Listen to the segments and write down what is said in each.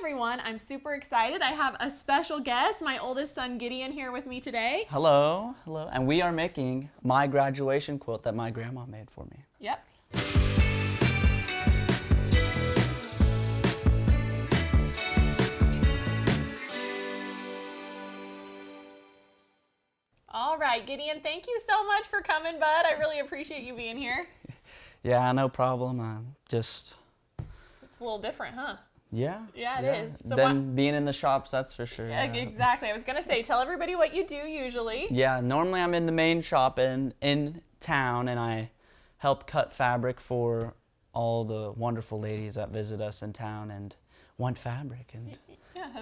everyone, I'm super excited. I have a special guest, my oldest son Gideon, here with me today. Hello, hello. And we are making my graduation quilt that my grandma made for me. Yep. All right, Gideon, thank you so much for coming, bud. I really appreciate you being here. Yeah, no problem. It's a little different, huh? Yeah. Yeah, it is. So then being in the shops, that's for sure. Yeah, exactly. I was going to say, tell everybody what you do usually. Yeah, normally I'm in the main shop in town, and I help cut fabric for all the wonderful ladies that visit us in town and want fabric. And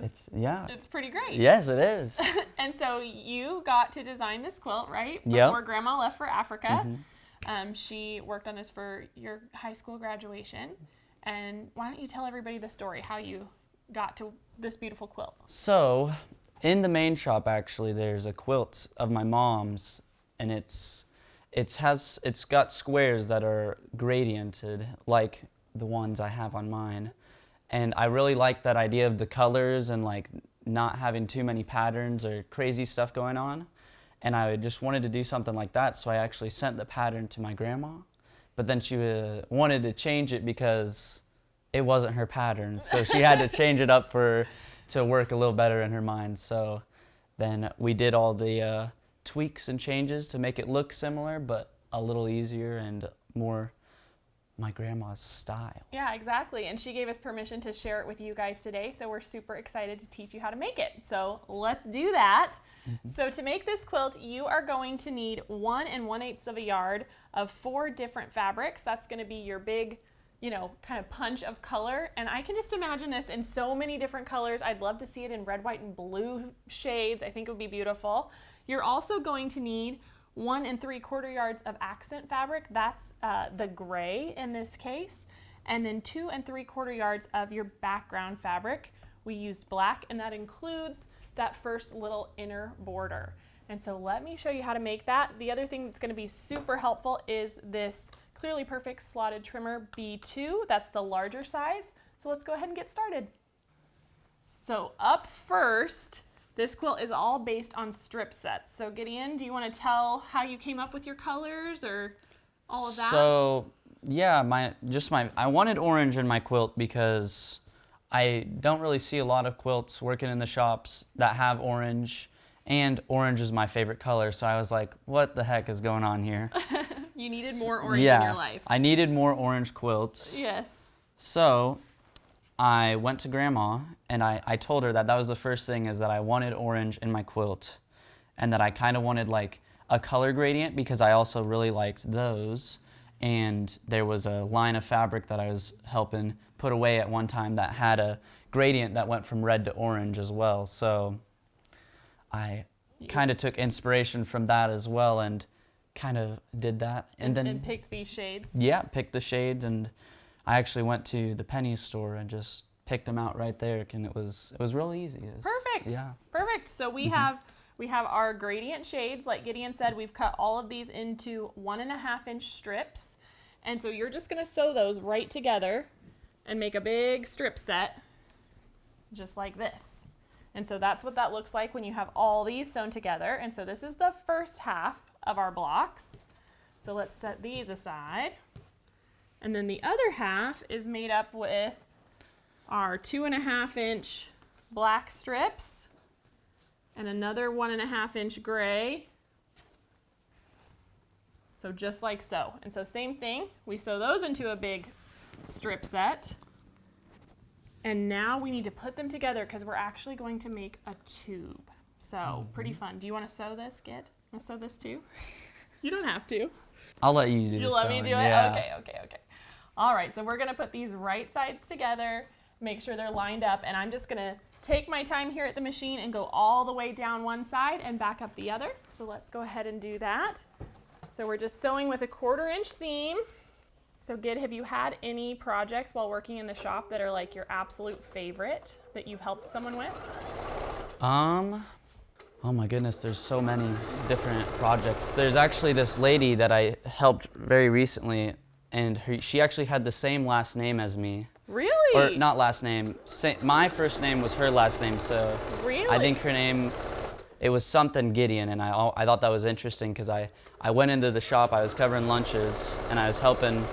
it's pretty great. Yes, it is. And so you got to design this quilt, right? Yep. Before Grandma left for Africa. Mm-hmm. She worked on this for your high school graduation. And why don't you tell everybody the story, how you got to this beautiful quilt? So, in the main shop, actually, there's a quilt of my mom's, and it's got squares that are gradiented, like the ones I have on mine. And I really like that idea of the colors and like not having too many patterns or crazy stuff going on. And I just wanted to do something like that, so I actually sent the pattern to my grandma. But then she wanted to change it because it wasn't her pattern. So she had to change it up to work a little better in her mind. So then we did all the tweaks and changes to make it look similar, but a little easier and more my grandma's style. Yeah, exactly. And she gave us permission to share it with you guys today. So we're super excited to teach you how to make it. So let's do that. So to make this quilt, you are going to need 1 1/8 of a yard of 4 different fabrics. That's going to be your big, kind of punch of color. And I can just imagine this in so many different colors. I'd love to see it in red, white, and blue shades. I think it would be beautiful. You're also going to need 1 3/4 yards of accent fabric. That's the gray in this case. And then 2 3/4 yards of your background fabric. We used black, and that includes that first little inner border. And so let me show you how to make that. The other thing that's going to be super helpful is this Clearly Perfect slotted trimmer B2. That's the larger size. So let's go ahead and get started. So up first, this quilt is all based on strip sets. So Gideon, do you want to tell how you came up with your colors or all of that? So yeah, I wanted orange in my quilt because I don't really see a lot of quilts working in the shops that have orange, and orange is my favorite color. So I was like, what the heck is going on here? You needed more orange in your life. I needed more orange quilts. Yes. So I went to Grandma and I told her that was the first thing, is that I wanted orange in my quilt, and that I kind of wanted like a color gradient because I also really liked those. And there was a line of fabric that I was helping put away at one time that had a gradient that went from red to orange as well. So I kind of took inspiration from that as well and kind of did that. And picked these shades? Yeah, picked the shades, and I actually went to the Penny store and just picked them out right there, and it was really easy. Perfect. Yeah. Perfect. So we have our gradient shades. Like Gideon said, we've cut all of these into 1 1/2 inch strips. And so you're just going to sew those right together and make a big strip set just like this. And so that's what that looks like when you have all these sewn together. And so this is the first half of our blocks. So let's set these aside. And then the other half is made up with our 2 1/2 inch black strips and another 1 1/2 inch gray. So just like so. And so same thing, we sew those into a big strip set. And now we need to put them together because we're actually going to make a tube. So pretty fun. Do you want to sew this, Gid? Want to sew this too? You don't have to. I'll let you do the You let sewing. me do it? Yeah. Okay. All right, so we're going to put these right sides together, make sure they're lined up, and I'm just going to take my time here at the machine and go all the way down one side and back up the other. So let's go ahead and do that. So we're just sewing with a 1/4 inch seam. So Gid, have you had any projects while working in the shop that are like your absolute favorite that you've helped someone with? Oh my goodness, there's so many different projects. There's actually this lady that I helped very recently, and she actually had the same last name as me. Really? Really? Or not last name. My first name was her last name, so Really? I think her name, it was something Gideon, and I thought that was interesting because I went into the shop, I was covering lunches, and I was helping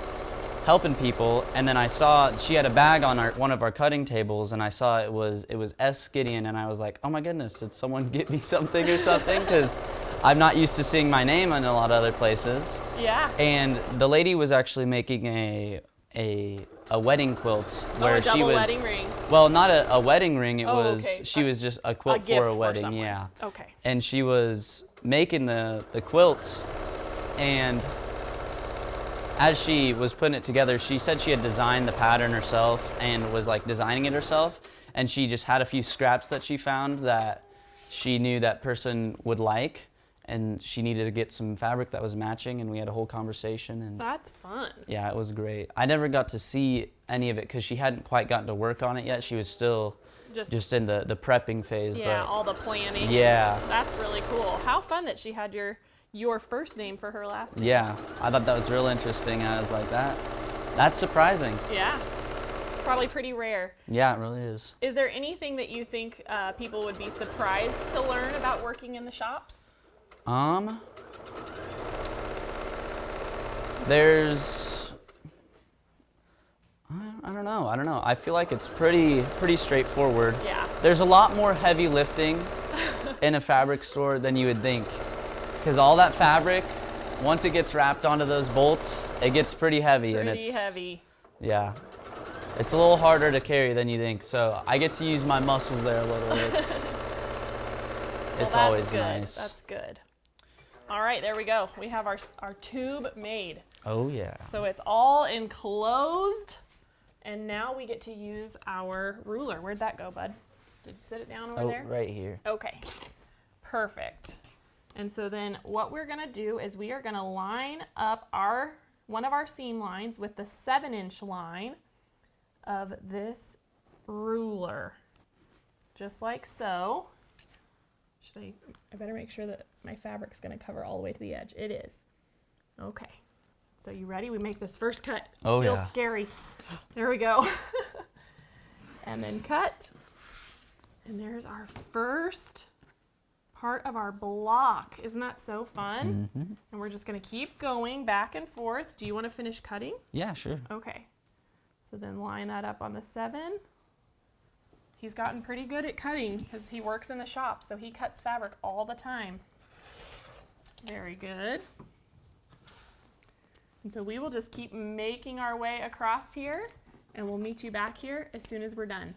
people, and then I saw she had a bag on one of our cutting tables, and I saw it was S. Gideon, and I was like, oh my goodness, did someone get me something or something? Because I'm not used to seeing my name in a lot of other places. Yeah. And the lady was actually making a wedding quilt where a she double was wedding ring. well, not a wedding ring. It Oh, was okay. she was just a quilt gift for a for wedding. someone. Yeah. Okay. And she was making the quilt, and as she was putting it together, she said she had designed the pattern herself and was like designing it herself, and she just had a few scraps that she found that she knew that person would like, and she needed to get some fabric that was matching, and we had a whole conversation. And That's fun. yeah, it was great. I never got to see any of it because she hadn't quite gotten to work on it yet. She was still just in the prepping phase. Yeah, but all the planning. yeah. That's really cool. How fun that she had your first name for her last name. Yeah, I thought that was real interesting. I was like, that's surprising. Yeah. Probably pretty rare. Yeah, it really is. Is there anything that you think people would be surprised to learn about working in the shops? There's, I don't know. I feel like it's pretty straightforward. Yeah. There's a lot more heavy lifting in a fabric store than you would think. Because all that fabric, once it gets wrapped onto those bolts, it gets pretty heavy. Pretty heavy. Yeah. It's a little harder to carry than you think. So I get to use my muscles there a little bit. It's always good. nice. That's good. All right, there we go. We have our tube made. Oh, yeah. So it's all enclosed. And now we get to use our ruler. Where'd that go, bud? Did you sit it down over there? Right here. Okay, perfect. And so then what we're gonna do is we are gonna line up one of our seam lines with the 7-inch line of this ruler, just like so. I better make sure that my fabric's gonna cover all the way to the edge. It is. Okay, so you ready? We make this first cut. Oh, Feels yeah. scary. There we go. And then cut. And there's our first part of our block. Isn't that so fun? Mm-hmm. And we're just gonna keep going back and forth. Do you wanna finish cutting? Yeah, sure. Okay. So then line that up on the 7. He's gotten pretty good at cutting because he works in the shop, so he cuts fabric all the time. Very good. And so we will just keep making our way across here, and we'll meet you back here as soon as we're done.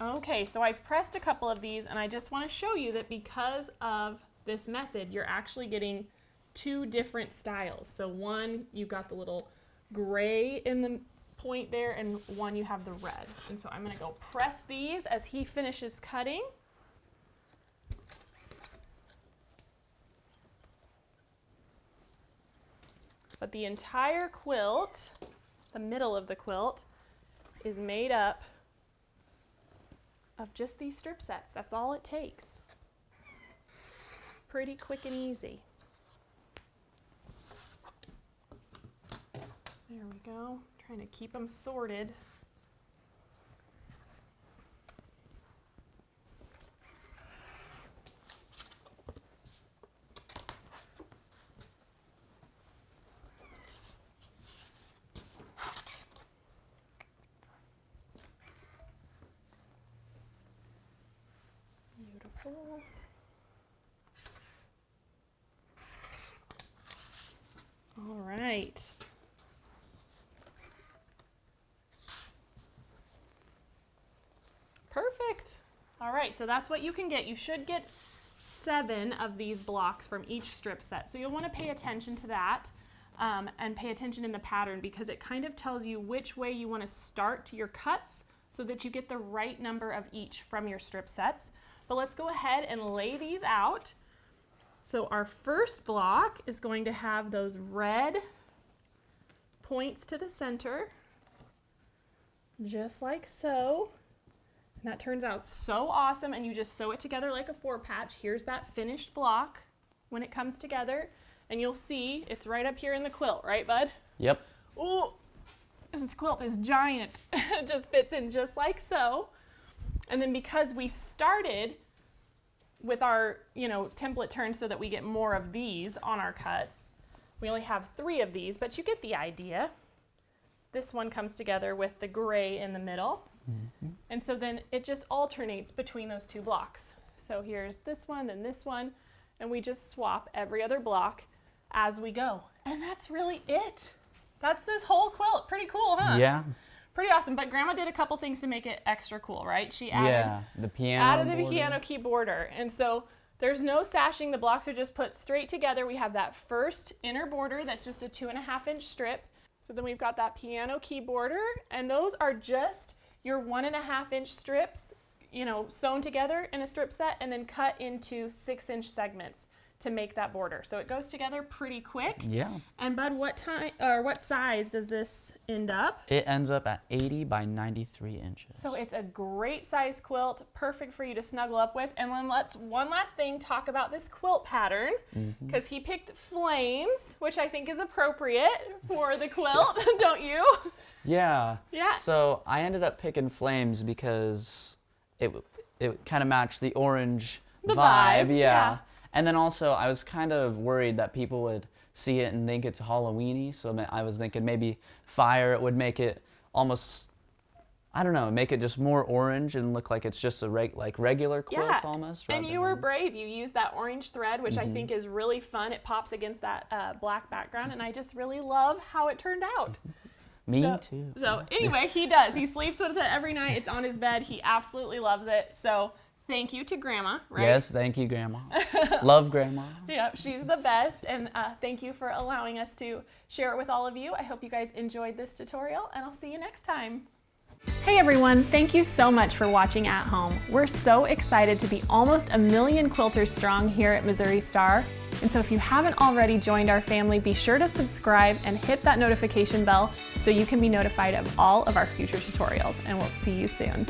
Okay, so I've pressed a couple of these, and I just want to show you that because of this method, you're actually getting 2 different styles. So one, you've got the little gray in the point there, and one you have the red. And so I'm going to go press these as he finishes cutting. But the entire quilt, the middle of the quilt, is made up of just these strip sets. That's all it takes. Pretty quick and easy. There we go. Trying to keep them sorted. Beautiful. All right. Perfect. All right, so that's what you can get. You should get 7 of these blocks from each strip set. So you'll want to pay attention to that and pay attention in the pattern because it kind of tells you which way you want to start your cuts so that you get the right number of each from your strip sets. But let's go ahead and lay these out. So our first block is going to have those red points to the center, just like so. And that turns out so awesome, and you just sew it together like a 4-patch. Here's that finished block when it comes together, and you'll see it's right up here in the quilt, right, bud? Yep. Ooh, This quilt is giant. It just fits in just like so. And then because we started with our, template turns so that we get more of these on our cuts, we only have 3 of these, but you get the idea. This one comes together with the gray in the middle. Mm-hmm. And so then it just alternates between those 2 blocks. So here's this one, then this one, and we just swap every other block as we go. And that's really it. That's this whole quilt. Pretty cool, huh? Yeah. Pretty awesome. But Grandma did a couple things to make it extra cool, right? She added the piano piano key border. And so there's no sashing. The blocks are just put straight together. We have that first inner border that's just a 2.5-inch strip. So then we've got that piano key border, and those are just your 1.5-inch strips, sewn together in a strip set and then cut into 6-inch segments to make that border. So it goes together pretty quick. Yeah. And Bud, what size does this end up? It ends up at 80 by 93 inches. So it's a great size quilt, perfect for you to snuggle up with. And then let's, one last thing, talk about this quilt pattern, because he picked flames, which I think is appropriate for the quilt, don't you? Yeah. Yeah. So I ended up picking flames because it kind of matched the orange vibe. Yeah. And then also I was kind of worried that people would see it and think it's Halloween-y, so I was thinking maybe fire, it would make it almost, I don't know, make it just more orange and look like it's just a regular quilt almost. And you were brave. You used that orange thread, which I think is really fun. It pops against that black background, and I just really love how it turned out. Me too. So anyway, he does. He sleeps with it every night. It's on his bed. He absolutely loves it. So thank you to Grandma, right? Yes, thank you, Grandma. Love Grandma. Yeah, she's the best. And thank you for allowing us to share it with all of you. I hope you guys enjoyed this tutorial, and I'll see you next time. Hey everyone, thank you so much for watching at home. We're so excited to be almost 1 million quilters strong here at Missouri Star. And so if you haven't already joined our family, be sure to subscribe and hit that notification bell so you can be notified of all of our future tutorials. And we'll see you soon.